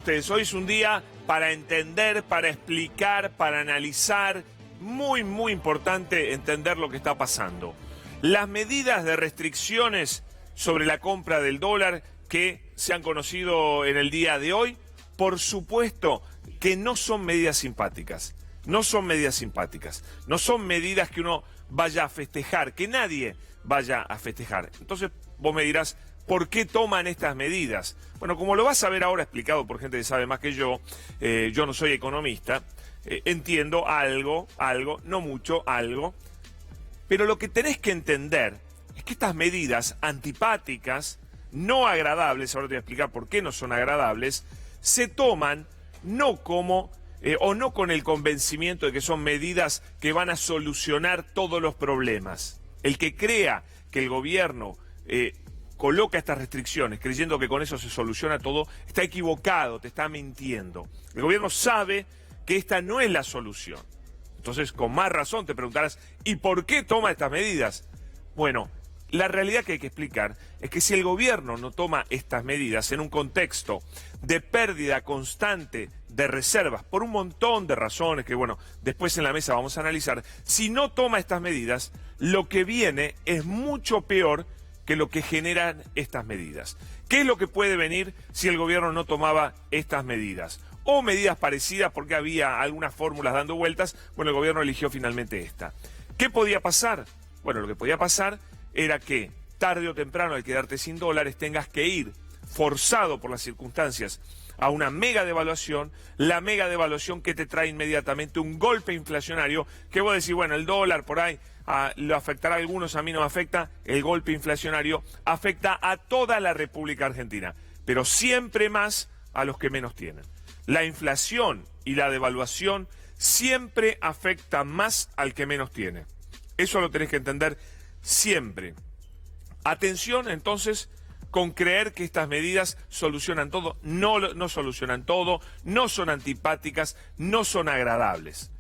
Hoy es un día para entender, para explicar, para analizar. Muy importante entender lo que está pasando. Las medidas de restricciones sobre la compra del dólar que se han conocido en el día de hoy, por supuesto que no son medidas simpáticas. No son medidas simpáticas. No son medidas que uno vaya a festejar, que nadie vaya a festejar. Entonces vos me dirás, ¿por qué toman estas medidas? Bueno, como lo vas a ver ahora explicado por gente que sabe más que yo no soy economista, entiendo algo, no mucho, algo, pero lo que tenés que entender es que estas medidas antipáticas, no agradables, ahora te voy a explicar por qué no son agradables, se toman no como o no con el convencimiento de que son medidas que van a solucionar todos los problemas. El que crea que el gobierno coloca estas restricciones creyendo que con eso se soluciona todo, está equivocado, te está mintiendo. El gobierno sabe que esta no es la solución. Entonces, con más razón te preguntarás, ¿y por qué toma estas medidas? Bueno, la realidad que hay que explicar es que si el gobierno no toma estas medidas en un contexto de pérdida constante de reservas, por un montón de razones que, bueno, después en la mesa vamos a analizar, si no toma estas medidas, lo que viene es mucho peor que lo que generan estas medidas. ¿Qué es lo que puede venir si el gobierno no tomaba estas medidas? O medidas parecidas porque había algunas fórmulas dando vueltas, bueno, el gobierno eligió finalmente esta. ¿Qué podía pasar? Bueno, lo que podía pasar era que tarde o temprano, al quedarte sin dólares, tengas que ir forzado por las circunstancias a una mega devaluación, la mega devaluación que te trae inmediatamente un golpe inflacionario, que vos decís, bueno, el dólar por ahí lo afectará a algunos, a mí no me afecta. El golpe inflacionario afecta a toda la República Argentina, pero siempre más a los que menos tienen. La inflación y la devaluación siempre afecta más al que menos tiene. Eso lo tenés que entender siempre. Atención entonces con creer que estas medidas solucionan todo. No solucionan todo, no son antipáticas, no son agradables.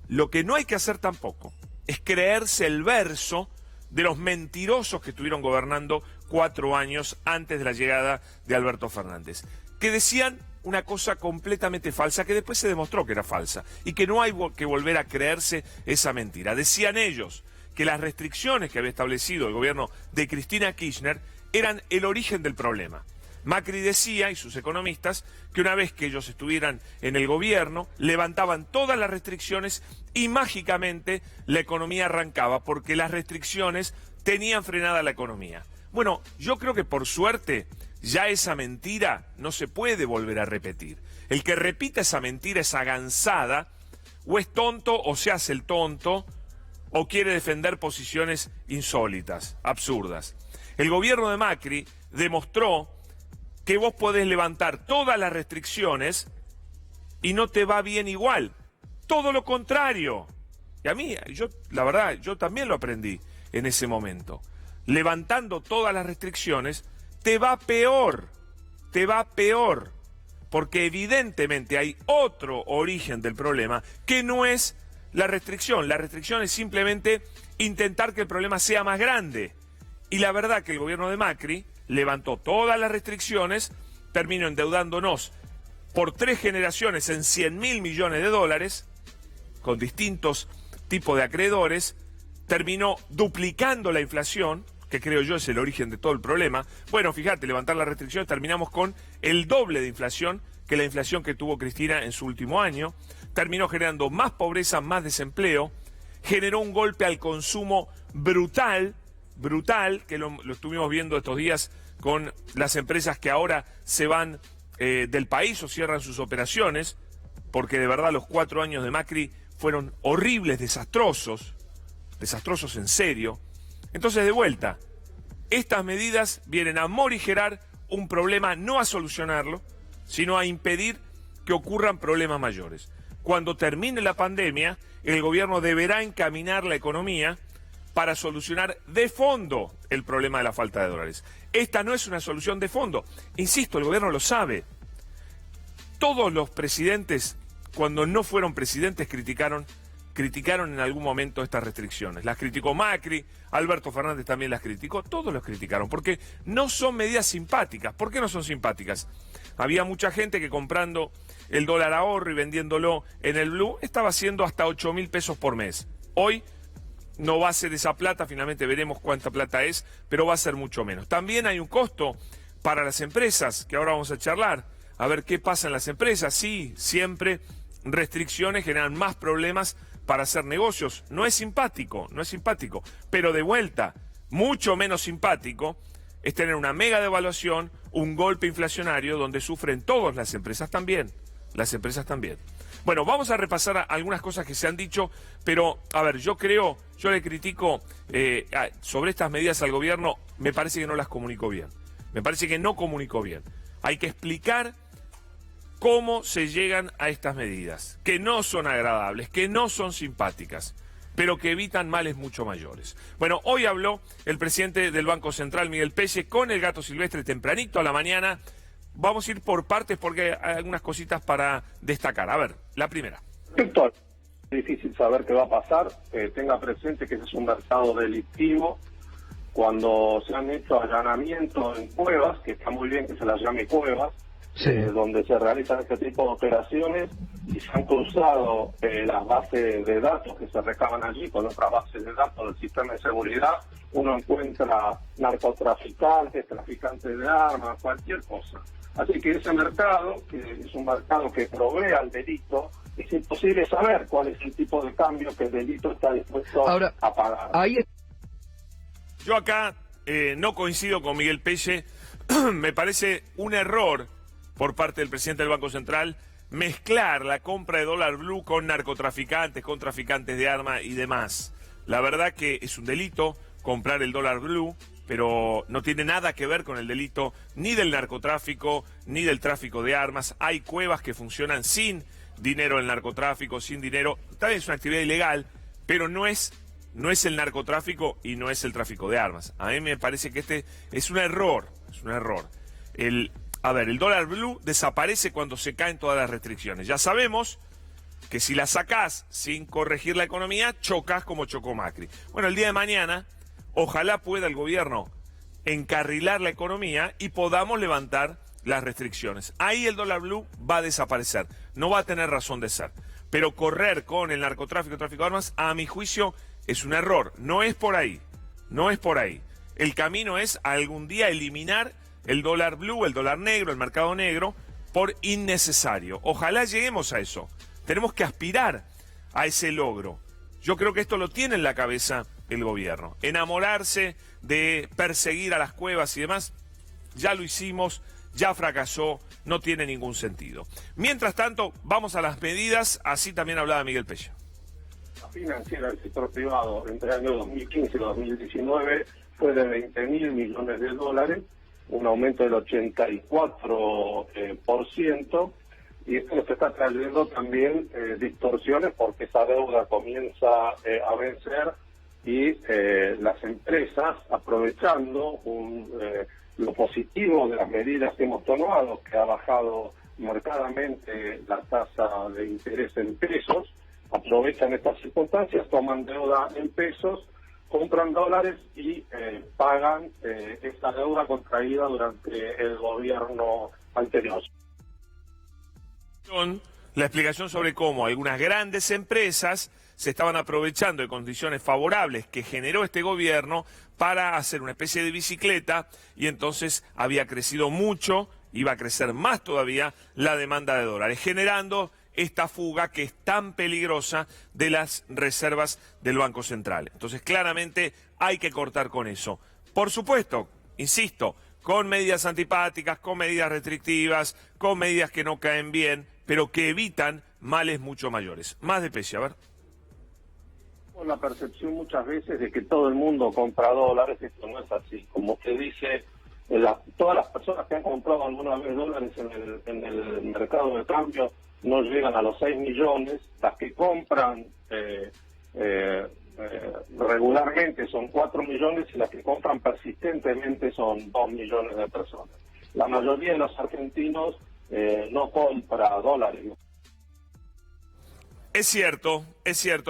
Lo que no hay que hacer tampoco es creerse el verso de los mentirosos que estuvieron gobernando 4 años antes de la llegada de Alberto Fernández, que decían una cosa completamente falsa, que después se demostró que era falsa, y que no hay que volver a creerse esa mentira. Decían ellos que las restricciones que había establecido el gobierno de Cristina Kirchner eran el origen del problema. Macri decía, y sus economistas, que una vez que ellos estuvieran en el gobierno, levantaban todas las restricciones y mágicamente la economía arrancaba, porque las restricciones tenían frenada la economía. Bueno, yo creo que por suerte ya esa mentira no se puede volver a repetir. El que repita esa mentira, esa gansada, o es tonto o se hace el tonto, o quiere defender posiciones insólitas, absurdas. El gobierno de Macri demostró que vos podés levantar todas las restricciones y no te va bien igual. Todo lo contrario. Y a mí, la verdad, yo también lo aprendí en ese momento. Levantando todas las restricciones, te va peor. Te va peor. Porque evidentemente hay otro origen del problema que no es la restricción. La restricción es simplemente intentar que el problema sea más grande. Y la verdad que el gobierno de Macri levantó todas las restricciones, terminó endeudándonos por 3 generaciones en 100.000 millones de dólares, con distintos tipos de acreedores, terminó duplicando la inflación, que creo yo es el origen de todo el problema. Bueno, fíjate, levantar las restricciones, terminamos con el doble de inflación que la inflación que tuvo Cristina en su último año, terminó generando más pobreza, más desempleo, generó un golpe al consumo brutal, que lo estuvimos viendo estos días con las empresas que ahora se van del país o cierran sus operaciones, porque de verdad los 4 años de Macri fueron horribles, desastrosos en serio. Entonces, de vuelta, estas medidas vienen a morigerar un problema, no a solucionarlo, sino a impedir que ocurran problemas mayores. Cuando termine la pandemia, el gobierno deberá encaminar la economía para solucionar de fondo el problema de la falta de dólares. Esta no es una solución de fondo. Insisto, el gobierno lo sabe. Todos los presidentes, cuando no fueron presidentes, criticaron criticaron en algún momento estas restricciones. Las criticó Macri, Alberto Fernández también las criticó, todos los criticaron, porque no son medidas simpáticas. ¿Por qué no son simpáticas? Había mucha gente que comprando el dólar ahorro y vendiéndolo en el blue estaba haciendo hasta 8.000 pesos por mes. Hoy no va a ser esa plata, finalmente veremos cuánta plata es, pero va a ser mucho menos. También hay un costo para las empresas, que ahora vamos a charlar, a ver qué pasa en las empresas. Sí, siempre restricciones generan más problemas para hacer negocios. No es simpático, pero de vuelta, mucho menos simpático es tener una mega devaluación, un golpe inflacionario donde sufren todas las empresas también. Bueno, vamos a repasar algunas cosas que se han dicho, pero, a ver, yo le critico sobre estas medidas al gobierno, me parece que no las comunicó bien. Hay que explicar cómo se llegan a estas medidas, que no son agradables, que no son simpáticas, pero que evitan males mucho mayores. Bueno, hoy habló el presidente del Banco Central, Miguel Pelle, con el Gato Silvestre tempranito a la mañana. Vamos a ir por partes porque hay algunas cositas para destacar. A ver, la primera. Víctor, es difícil saber qué va a pasar. Tenga presente que ese es un mercado delictivo. Cuando se han hecho allanamientos en cuevas, que está muy bien que se las llame cuevas, sí, donde se realizan este tipo de operaciones y se han cruzado las bases de datos que se recaban allí con otras bases de datos del sistema de seguridad, uno encuentra narcotraficantes, traficantes de armas, cualquier cosa. Así que ese mercado, que es un mercado que provee al delito, es imposible saber cuál es el tipo de cambio que el delito está dispuesto a pagar. Yo acá no coincido con Miguel Pelle. Me parece un error por parte del presidente del Banco Central mezclar la compra de dólar blue con narcotraficantes, con traficantes de armas y demás. La verdad que es un delito comprar el dólar blue, pero no tiene nada que ver con el delito ni del narcotráfico ni del tráfico de armas. Hay cuevas que funcionan sin dinero del narcotráfico, sin dinero. También es una actividad ilegal, pero no es el narcotráfico y no es el tráfico de armas. A mí me parece que este es un error, el dólar blue desaparece cuando se caen todas las restricciones. Ya sabemos que si la sacás sin corregir la economía, chocas como chocó Macri. Bueno, el día de mañana, ojalá pueda el gobierno encarrilar la economía y podamos levantar las restricciones. Ahí el dólar blue va a desaparecer, no va a tener razón de ser. Pero correr con el narcotráfico, tráfico de armas, a mi juicio, es un error. No es por ahí. El camino es algún día eliminar el dólar blue, el dólar negro, el mercado negro, por innecesario. Ojalá lleguemos a eso. Tenemos que aspirar a ese logro. Yo creo que esto lo tiene en la cabeza el gobierno. Enamorarse de perseguir a las cuevas y demás, ya lo hicimos, ya fracasó, no tiene ningún sentido. Mientras tanto, vamos a las medidas, así también hablaba Miguel Pelle. La financiera del sector privado entre el año 2015 y 2019 fue de 20.000 millones de dólares, un aumento del 84%, y esto nos está trayendo también distorsiones porque esa deuda comienza a vencer y las empresas, aprovechando lo positivo de las medidas que hemos tomado, que ha bajado marcadamente la tasa de interés en pesos, aprovechan estas circunstancias, toman deuda en pesos, compran dólares y pagan esta deuda contraída durante el gobierno anterior. La explicación sobre cómo algunas grandes empresas se estaban aprovechando de condiciones favorables que generó este gobierno para hacer una especie de bicicleta, y entonces había crecido mucho, iba a crecer más todavía la demanda de dólares, generando esta fuga que es tan peligrosa de las reservas del Banco Central. Entonces, claramente hay que cortar con eso. Por supuesto, insisto, con medidas antipáticas, con medidas restrictivas, con medidas que no caen bien, pero que evitan males mucho mayores. Más de Pelle, a ver. La percepción muchas veces de que todo el mundo compra dólares, esto no es así. Como usted dice, todas las personas que han comprado alguna vez dólares en el mercado de cambio no llegan a los 6 millones, las que compran regularmente son 4 millones y las que compran persistentemente son 2 millones de personas. La mayoría de los argentinos no compra dólares. Es cierto,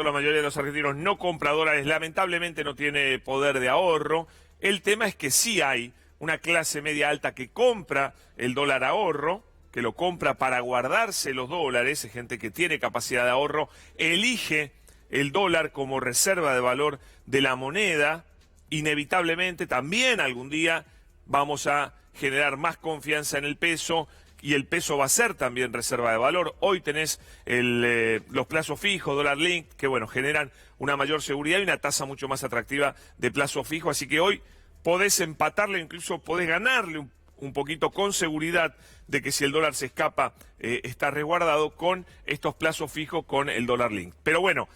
la mayoría de los argentinos no compra dólares, lamentablemente no tiene poder de ahorro. El tema es que sí hay una clase media alta que compra el dólar ahorro, que lo compra para guardarse los dólares, es gente que tiene capacidad de ahorro, elige el dólar como reserva de valor de la moneda. Inevitablemente también algún día vamos a generar más confianza en el peso y el peso va a ser también reserva de valor. Hoy tenés los plazos fijos, dólar link, que bueno, generan una mayor seguridad y una tasa mucho más atractiva de plazo fijo, así que hoy podés empatarle, incluso podés ganarle un poquito con seguridad de que si el dólar se escapa está resguardado con estos plazos fijos con el dólar link. Pero bueno,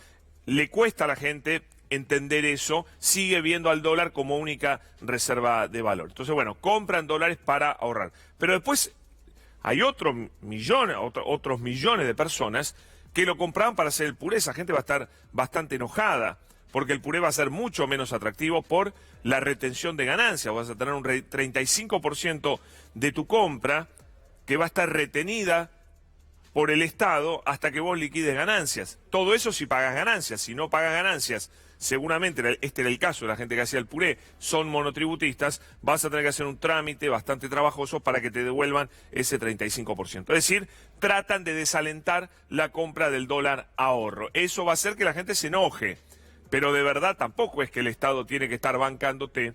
le cuesta a la gente entender eso, sigue viendo al dólar como única reserva de valor. Entonces bueno, compran dólares para ahorrar. Pero después hay otros millones de personas que lo compraban para hacer el puré. Esa gente va a estar bastante enojada, porque el puré va a ser mucho menos atractivo por la retención de ganancias. Vas a tener un 35% de tu compra que va a estar retenida por el Estado hasta que vos liquides ganancias. Todo eso si pagas ganancias. Si no pagas ganancias, seguramente, este era el caso de la gente que hacía el puré, son monotributistas, vas a tener que hacer un trámite bastante trabajoso para que te devuelvan ese 35%. Es decir, tratan de desalentar la compra del dólar ahorro. Eso va a hacer que la gente se enoje, pero de verdad tampoco es que el Estado tiene que estar bancándote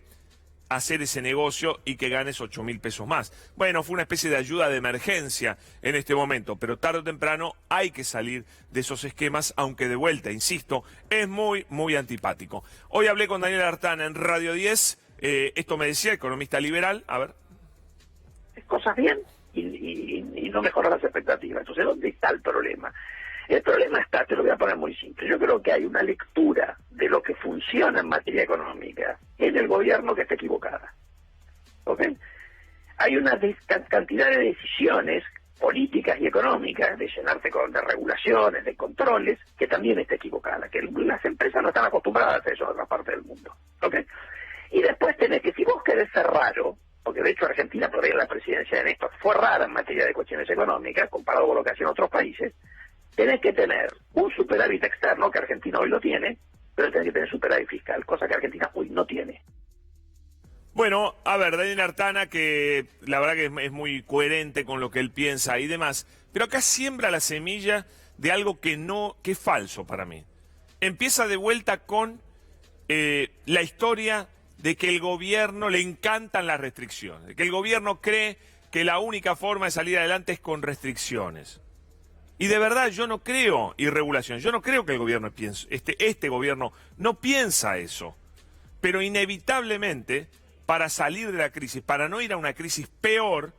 hacer ese negocio y que ganes 8.000 pesos más. Bueno, fue una especie de ayuda de emergencia en este momento, pero tarde o temprano hay que salir de esos esquemas, aunque de vuelta, insisto, es muy, muy antipático. Hoy hablé con Daniel Artana en Radio 10, esto me decía, economista liberal, a ver. Cosas bien y no mejora las expectativas. Entonces, ¿dónde está el problema? El problema está, te lo voy a poner muy simple, yo creo que hay una lectura de lo que funciona en materia económica en el gobierno que está equivocada. ¿Ok? Hay una cantidad de decisiones políticas y económicas, de llenarse de regulaciones, de controles, que también está equivocada, que las empresas no están acostumbradas a eso en otra parte del mundo. ¿Ok? Y después tenés que, si vos querés ser raro, porque de hecho Argentina, por ahí la presidencia de Néstor, fue rara en materia de cuestiones económicas, comparado con lo que hacían otros países, tenés que tener un superávit externo, que Argentina hoy lo tiene, pero tenés que tener superávit fiscal, cosa que Argentina hoy no tiene. Bueno, a ver, Daniel Artana, que la verdad que es muy coherente con lo que él piensa y demás, pero acá siembra la semilla de algo que es falso para mí. Empieza de vuelta con la historia de que el gobierno le encantan las restricciones, de que el gobierno cree que la única forma de salir adelante es con restricciones. Y de verdad yo no creo irregulación, yo no creo que el gobierno piense, este gobierno no piensa eso. Pero inevitablemente, para salir de la crisis, para no ir a una crisis peor,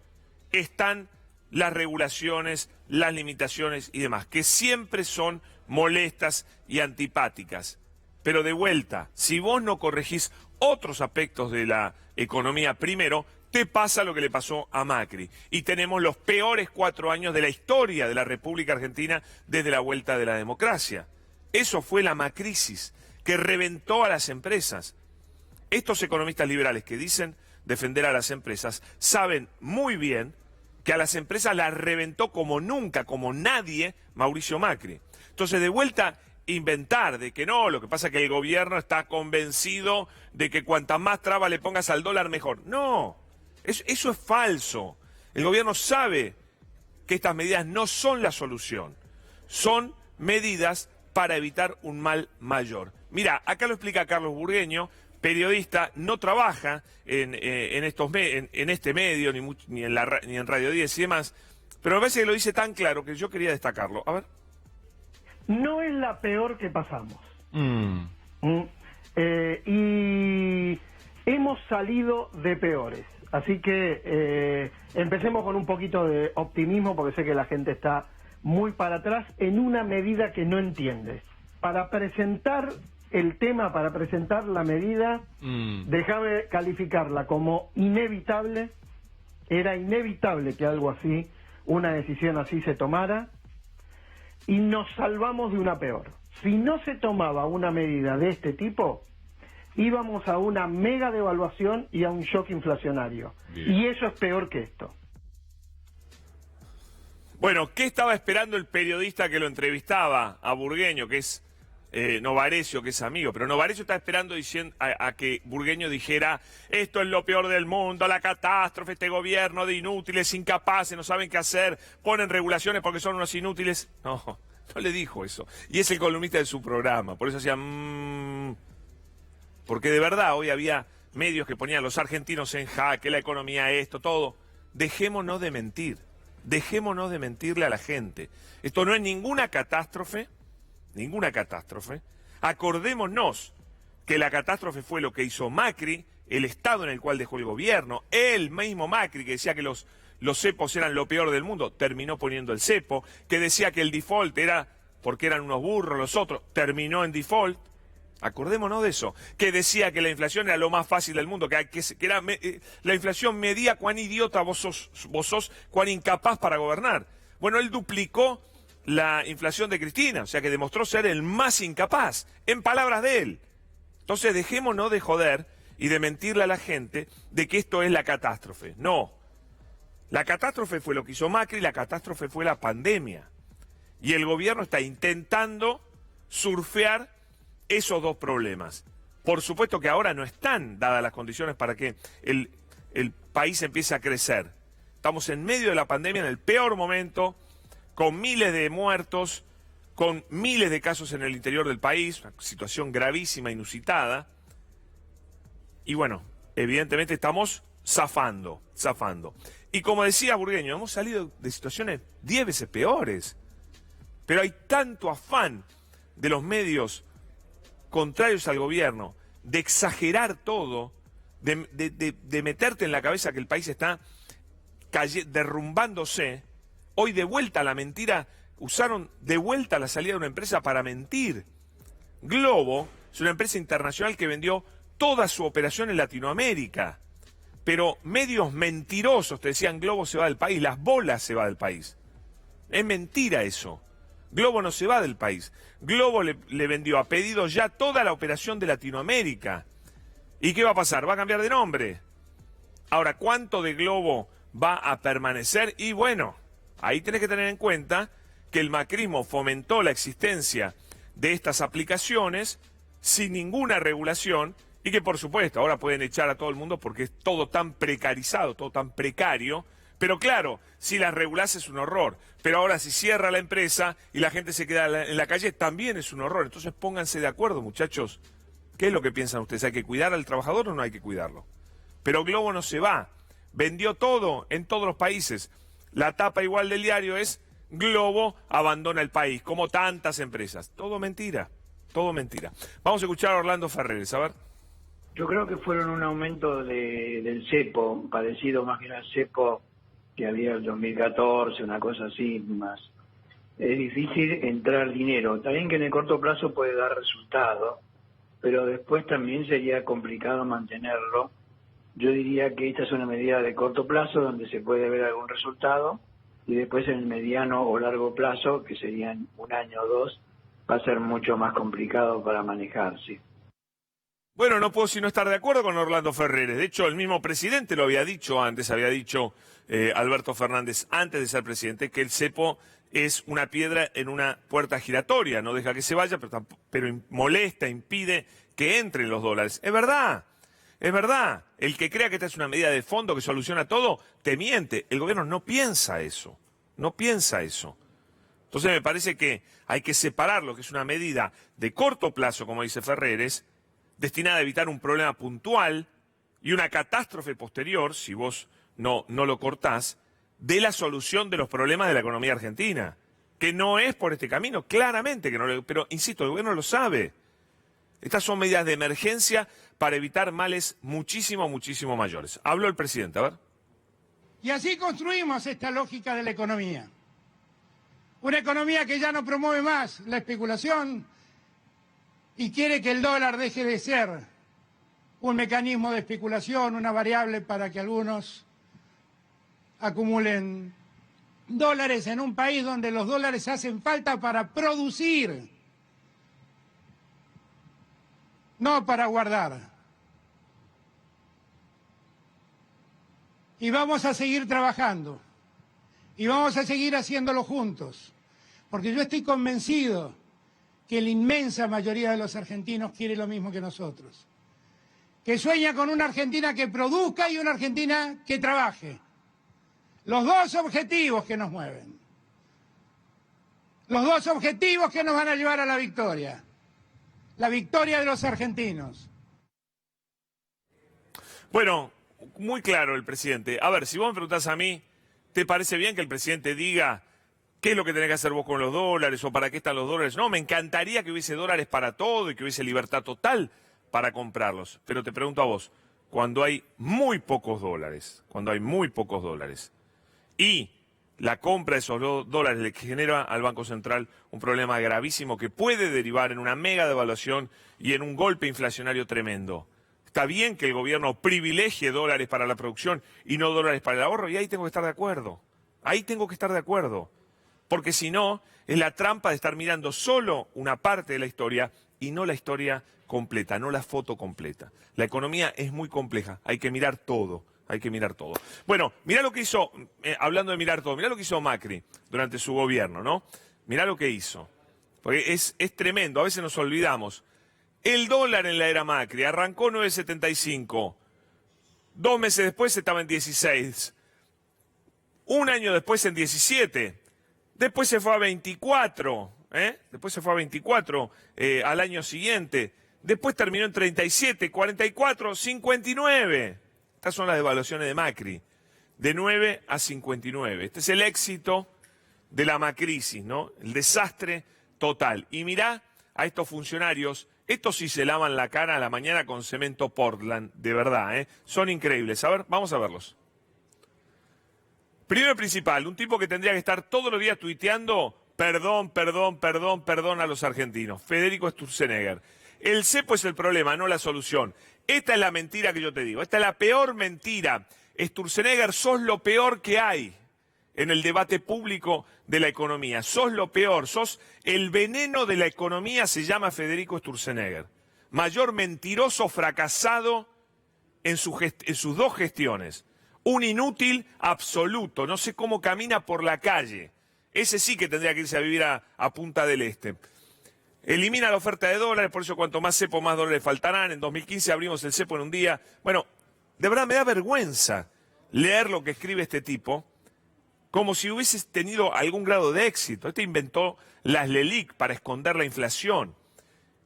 están las regulaciones, las limitaciones y demás, que siempre son molestas y antipáticas. Pero de vuelta, si vos no corregís otros aspectos de la economía primero, te pasa lo que le pasó a Macri. Y tenemos los peores 4 años de la historia de la República Argentina desde la vuelta de la democracia. Eso fue la macrisis, que reventó a las empresas. Estos economistas liberales que dicen defender a las empresas saben muy bien que a las empresas las reventó como nunca, como nadie, Mauricio Macri. Entonces, de vuelta, inventar de que no, lo que pasa es que el gobierno está convencido de que cuantas más trabas le pongas al dólar, mejor. No. Eso es falso. El gobierno sabe que estas medidas no son la solución. Son medidas para evitar un mal mayor. Mira, acá lo explica Carlos Burgueño, periodista, no trabaja en este medio, ni en Radio 10 y demás, pero me parece que lo dice tan claro que yo quería destacarlo. A ver. No es la peor que pasamos. Y hemos salido de peores. Así que empecemos con un poquito de optimismo, porque sé que la gente está muy para atrás en una medida que no entiende. Para presentar el tema, para presentar la medida, déjame calificarla como inevitable. Era inevitable que algo así, una decisión así se tomara, y nos salvamos de una peor. Si no se tomaba una medida de este tipo, íbamos a una mega devaluación y a un shock inflacionario. Bien. Y eso es peor que esto. Bueno, ¿qué estaba esperando el periodista que lo entrevistaba a Burgueño, que es Novarecio, que es amigo? Pero Novarecio está esperando a que Burgueño dijera: esto es lo peor del mundo, la catástrofe, este gobierno de inútiles, incapaces, no saben qué hacer, ponen regulaciones porque son unos inútiles. No, no le dijo eso. Y es el columnista de su programa, por eso hacía porque de verdad hoy había medios que ponían los argentinos en jaque, la economía, esto, todo. Dejémonos de mentir. Dejémonos de mentirle a la gente. Esto no es ninguna catástrofe, ninguna catástrofe. Acordémonos que la catástrofe fue lo que hizo Macri, el estado en el cual dejó el gobierno, el mismo Macri que decía que los cepos eran lo peor del mundo, terminó poniendo el cepo, que decía que el default era porque eran unos burros los otros, terminó en default. Acordémonos de eso, que decía que la inflación era lo más fácil del mundo, que era, la inflación medía cuán idiota vos sos, cuán incapaz para gobernar. Bueno, él duplicó la inflación de Cristina, o sea que demostró ser el más incapaz, en palabras de él. Entonces dejémonos de joder y de mentirle a la gente de que esto es la catástrofe. No, la catástrofe fue lo que hizo Macri, la catástrofe fue la pandemia. Y el gobierno está intentando surfear esos dos problemas. Por supuesto que ahora no están dadas las condiciones para que el país empiece a crecer. Estamos en medio de la pandemia, en el peor momento, con miles de muertos, con miles de casos en el interior del país, una situación gravísima, inusitada. Y bueno, evidentemente estamos zafando. Y como decía Burgueño, hemos salido de situaciones 10 veces peores. Pero hay tanto afán de los medios contrarios al gobierno, de exagerar todo, de meterte en la cabeza que el país está derrumbándose. Hoy de vuelta la mentira, usaron de vuelta la salida de una empresa para mentir. Globo es una empresa internacional que vendió toda su operación en Latinoamérica. Pero medios mentirosos te decían: Globo se va del país, las bolas se va del país. Es mentira eso. Globo no se va del país. Globo le vendió a pedido ya toda la operación de Latinoamérica. ¿Y qué va a pasar? Va a cambiar de nombre. Ahora, ¿cuánto de Globo va a permanecer? Y bueno, ahí tenés que tener en cuenta que el macrismo fomentó la existencia de estas aplicaciones sin ninguna regulación y que, por supuesto, ahora pueden echar a todo el mundo porque es todo tan precarizado, todo tan precario. Pero claro, si las regulás es un horror. Pero ahora si cierra la empresa y la gente se queda en la calle, también es un horror. Entonces pónganse de acuerdo, muchachos. ¿Qué es lo que piensan ustedes? ¿Hay que cuidar al trabajador o no hay que cuidarlo? Pero Globo no se va. Vendió todo en todos los países. La tapa igual del diario es: Globo abandona el país, como tantas empresas. Todo mentira, todo mentira. Vamos a escuchar a Orlando Ferreres, a ver. Yo creo que fueron un aumento del cepo, parecido más bien al cepo que había en el 2014, una cosa así más. Es difícil entrar dinero. También que en el corto plazo puede dar resultado, pero después también sería complicado mantenerlo. Yo diría que esta es una medida de corto plazo donde se puede ver algún resultado, y después en el mediano o largo plazo, que serían un año o dos, va a ser mucho más complicado para manejarse. Bueno, no puedo sino estar de acuerdo con Orlando Ferreres. De hecho, el mismo presidente lo había dicho antes, Alberto Fernández, antes de ser presidente, que el cepo es una piedra en una puerta giratoria. No deja que se vaya, pero molesta, impide que entren los dólares. Es verdad, es verdad. El que crea que esta es una medida de fondo que soluciona todo, te miente. El gobierno no piensa eso, no piensa eso. Entonces me parece que hay que separar lo que es una medida de corto plazo, como dice Ferreres, destinada a evitar un problema puntual y una catástrofe posterior, si vos no lo cortás, de la solución de los problemas de la economía argentina, que no es por este camino, claramente que no, pero insisto, el gobierno lo sabe. Estas son medidas de emergencia para evitar males muchísimo mayores. Habló el presidente, a ver. Y así construimos esta lógica de la economía. Una economía que ya no promueve más la especulación y quiere que el dólar deje de ser un mecanismo de especulación, una variable para que algunos acumulen dólares en un país donde los dólares hacen falta para producir, no para guardar. Y vamos a seguir trabajando Y vamos a seguir haciéndolo juntos, porque yo estoy convencido que la inmensa mayoría de los argentinos quiere lo mismo que nosotros, que sueña con una Argentina que produzca y una Argentina que trabaje. Los dos objetivos que nos mueven, los dos objetivos que nos van a llevar a la victoria de los argentinos. Bueno, muy claro el presidente. A ver, si vos me preguntás a mí, ¿te parece bien que el presidente diga qué es lo que tenés que hacer vos con los dólares o para qué están los dólares? No, me encantaría que hubiese dólares para todo y que hubiese libertad total para comprarlos. Pero te pregunto a vos, cuando hay muy pocos dólares, y la compra de esos dólares le genera al Banco Central un problema gravísimo que puede derivar en una mega devaluación y en un golpe inflacionario tremendo. Está bien que el gobierno privilegie dólares para la producción y no dólares para el ahorro, y ahí tengo que estar de acuerdo. Porque si no, es la trampa de estar mirando solo una parte de la historia y no la historia completa, no la foto completa. La economía es muy compleja, hay que mirar todo. Bueno, mirá lo que hizo, hablando de mirar todo, mirá lo que hizo Macri durante su gobierno, ¿no? Mirá lo que hizo. Porque es tremendo, a veces nos olvidamos. El dólar en la era Macri arrancó 9.75. 2 meses después estaba en 16. Un año después en 17. Después se fue a 24. Al año siguiente. Después terminó en 37, 44, 59. Estas son las devaluaciones de Macri. De 9 a 59. Este es el éxito de la macrisis, ¿no? El desastre total. Y mirá a estos funcionarios. Estos sí se lavan la cara a la mañana con cemento Portland, de verdad, ¿eh? Son increíbles. A ver, vamos a verlos. Primero y principal, un tipo que tendría que estar todos los días tuiteando perdón a los argentinos. Federico Sturzenegger. El cepo es el problema, no la solución. Esta es la mentira que yo te digo. Esta es la peor mentira. Sturzenegger, sos lo peor que hay en el debate público de la economía. Sos lo peor, sos el veneno de la economía, se llama Federico Sturzenegger. Mayor mentiroso fracasado en sus dos gestiones. Un inútil absoluto, no sé cómo camina por la calle. Ese sí que tendría que irse a vivir a Punta del Este. Elimina la oferta de dólares, por eso cuanto más cepo, más dólares faltarán. En 2015 abrimos el cepo en un día. Bueno, de verdad me da vergüenza leer lo que escribe este tipo, como si hubiese tenido algún grado de éxito. Este inventó las LELIC para esconder la inflación.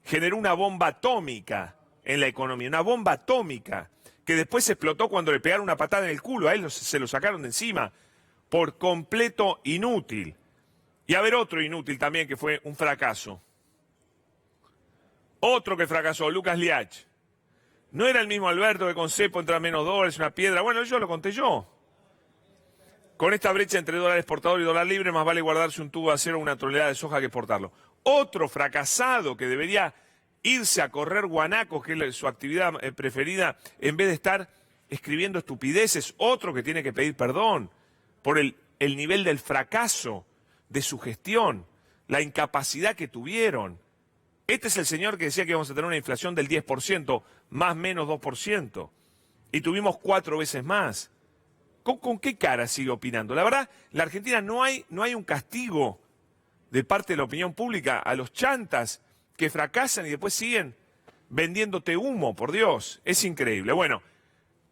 Generó una bomba atómica en la economía, una bomba atómica que después explotó cuando le pegaron una patada en el culo. A él se lo sacaron de encima por completo inútil. Y a ver otro inútil también que fue un fracaso. Otro que fracasó, Lucas Liach. No era el mismo Alberto que con cepo entra menos dólares, una piedra. Bueno, yo lo conté yo. Con esta brecha entre dólar exportador y dólar libre, más vale guardarse un tubo de acero o una tonelada de soja que exportarlo. Otro fracasado que debería irse a correr guanacos, que es su actividad preferida, en vez de estar escribiendo estupideces. Otro que tiene que pedir perdón por el nivel del fracaso de su gestión, la incapacidad que tuvieron. Este es el señor que decía que íbamos a tener una inflación del 10%, más menos 2%. Y tuvimos 4 veces más. ¿Con qué cara sigue opinando? La verdad, en la Argentina no hay un castigo de parte de la opinión pública a los chantas que fracasan y después siguen vendiéndote humo, por Dios. Es increíble. Bueno,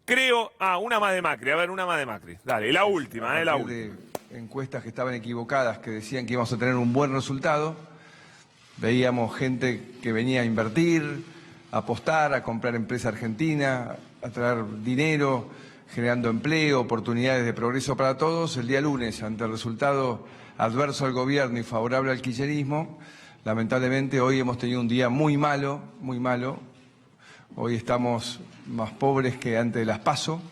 creo... una más de Macri. A ver, una más de Macri. Dale, la última, la última. De encuestas que estaban equivocadas, que decían que íbamos a tener un buen resultado. Veíamos gente que venía a invertir, a apostar, a comprar empresa argentina, a traer dinero, generando empleo, oportunidades de progreso para todos. El día lunes, ante el resultado adverso al gobierno y favorable al kirchnerismo, lamentablemente hoy hemos tenido un día muy malo, muy malo. Hoy estamos más pobres que antes de las PASO.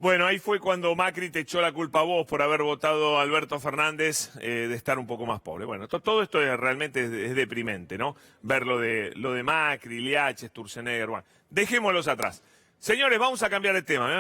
Bueno, ahí fue cuando Macri te echó la culpa a vos por haber votado a Alberto Fernández de estar un poco más pobre. Bueno, todo esto realmente es deprimente, ¿no? Ver lo de Macri, Liach, Sturzenegger, bueno, dejémoslos atrás. Señores, vamos a cambiar de tema, ¿eh?